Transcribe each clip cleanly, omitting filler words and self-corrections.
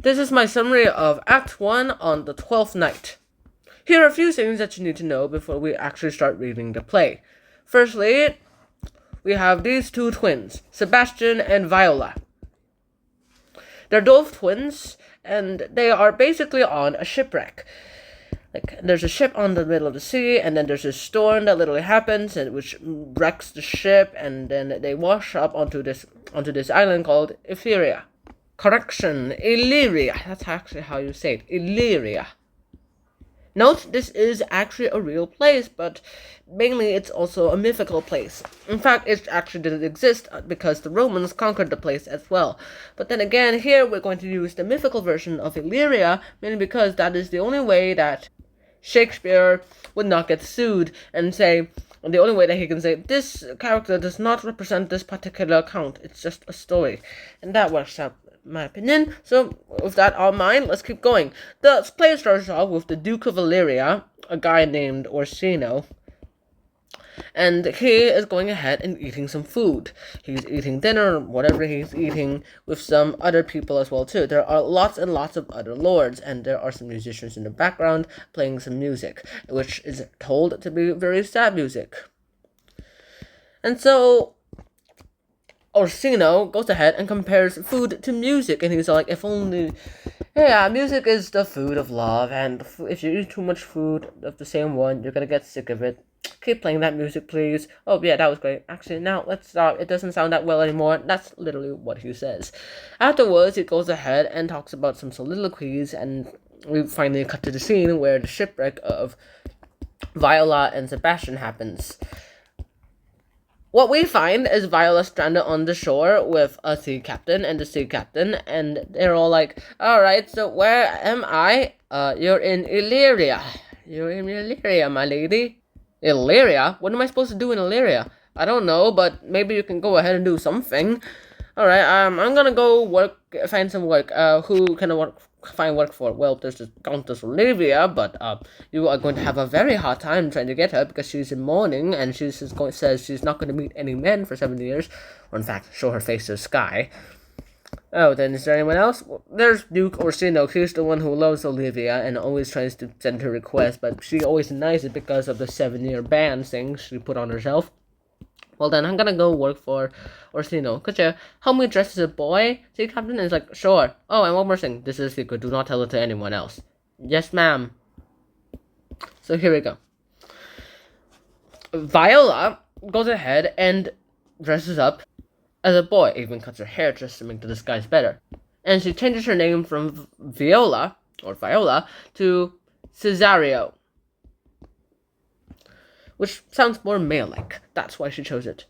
This is my summary of Act 1 on the 12th night. Here are a few things that you need to know before we actually start reading the play. Firstly, we have these two twins, Sebastian and Viola. They're both twins, and they are basically on a shipwreck. There's a ship on the middle of the sea, and then there's a storm that literally happens, and which wrecks the ship, and then they wash up onto this island called Illyria. Correction, Illyria. That's actually how you say it, Illyria. Note, this is actually a real place, but mainly it's also a mythical place. In fact, it actually didn't exist because the Romans conquered the place as well. But then again, here we're going to use the mythical version of Illyria, mainly because that is the only way that Shakespeare would not get sued and say, the only way that he can say, this character does not represent this particular account, it's just a story. And that works out, in my opinion. So, with that on mind, let's keep going. The play starts off with the Duke of Illyria, a guy named Orsino, and he is going ahead and eating some food. He's eating dinner, whatever he's eating, with some other people as well too. There are lots and lots of other lords, and there are some musicians in the background playing some music, which is told to be very sad music. And so Orsino goes ahead and compares food to music, and he's like, if only, yeah, music is the food of love, and if you eat too much food of the same one, you're gonna get sick of it. Keep playing that music, please. Oh, yeah, that was great. Actually, now, let's stop. It doesn't sound that well anymore. That's literally what he says. Afterwards, he goes ahead and talks about some soliloquies, and we finally cut to the scene where the shipwreck of Viola and Sebastian happens. What we find is Viola stranded on the shore with a sea captain and the sea captain, and they're all like, alright, so where am I? You're in Illyria. You're in Illyria, my lady. Illyria? What am I supposed to do in Illyria? I don't know, but maybe you can go ahead and do something. Alright, I'm gonna go find some work. Who can I find work for? Well, there's this Countess Olivia, but you are going to have a very hard time trying to get her because she's in mourning, and she says she's not going to meet any men for 7 years, or in fact, show her face to the sky. Oh, then is there anyone else? Well, there's Duke Orsino. He's the one who loves Olivia and always tries to send her requests, but she always denies it because of the 7-year ban thing she put on herself. Well, then I'm gonna go work for Orsino. Could you help me dress as a boy? See, Captain is like, sure. Oh, and one more thing. This is a secret. Do not tell it to anyone else. Yes, ma'am. So here we go. Viola goes ahead and dresses up as a boy, even cuts her hair just to make the disguise better. And she changes her name from Viola to Cesario, which sounds more male-like. That's why she chose it.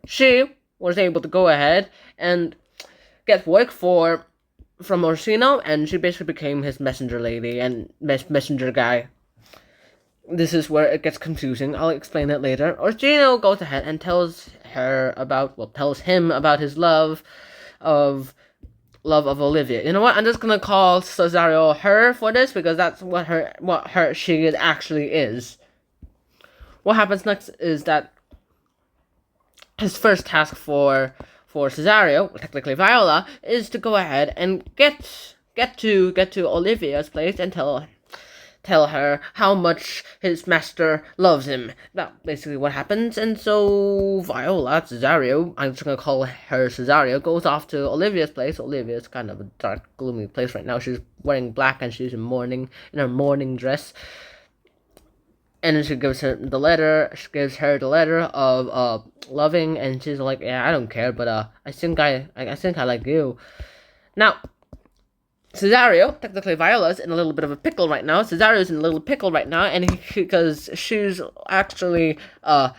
She was able to go ahead and get work from Orsino, and she basically became his messenger lady and messenger guy. This is where it gets confusing. I'll explain it later. Orsino goes ahead and tells him about his love of Olivia. You know what? I'm just gonna call Cesario her for this because that's what she actually is. What happens next is that his first task for Cesario, technically Viola, is to go ahead and get to Olivia's place and tell her how much his master loves him. That's basically what happens. And so Cesario, I'm just gonna call her Cesario, goes off to Olivia's place. Olivia's kind of a dark, gloomy place right now. She's wearing black and she's in her mourning dress. And then she gives her the letter. She gives her the letter of loving, and she's like, "Yeah, I don't care, but I think I like you." Now, Cesario, technically Viola's in a little bit of a pickle right now. Cesario's in a little pickle right now, and because she's actually a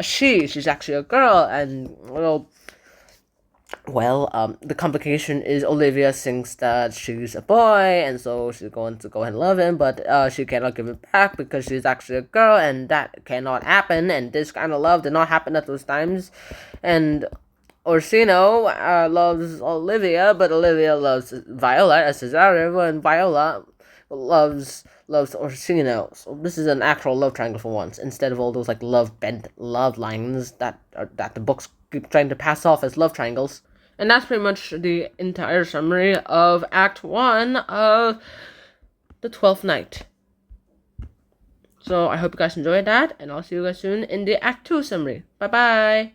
she. She's actually a girl, and the complication is Olivia thinks that she's a boy, and so she's going to go ahead and love him, but she cannot give it back because she's actually a girl, and that cannot happen, and this kind of love did not happen at those times. And Orsino loves Olivia, but Olivia loves Viola as Cesario, and Viola loves Orsino. So this is an actual love triangle for once, instead of all those love bent love lines that the books keep trying to pass off as love triangles. And that's pretty much the entire summary of Act 1 of the 12th Night. So I hope you guys enjoyed that, and I'll see you guys soon in the Act 2 summary. Bye-bye!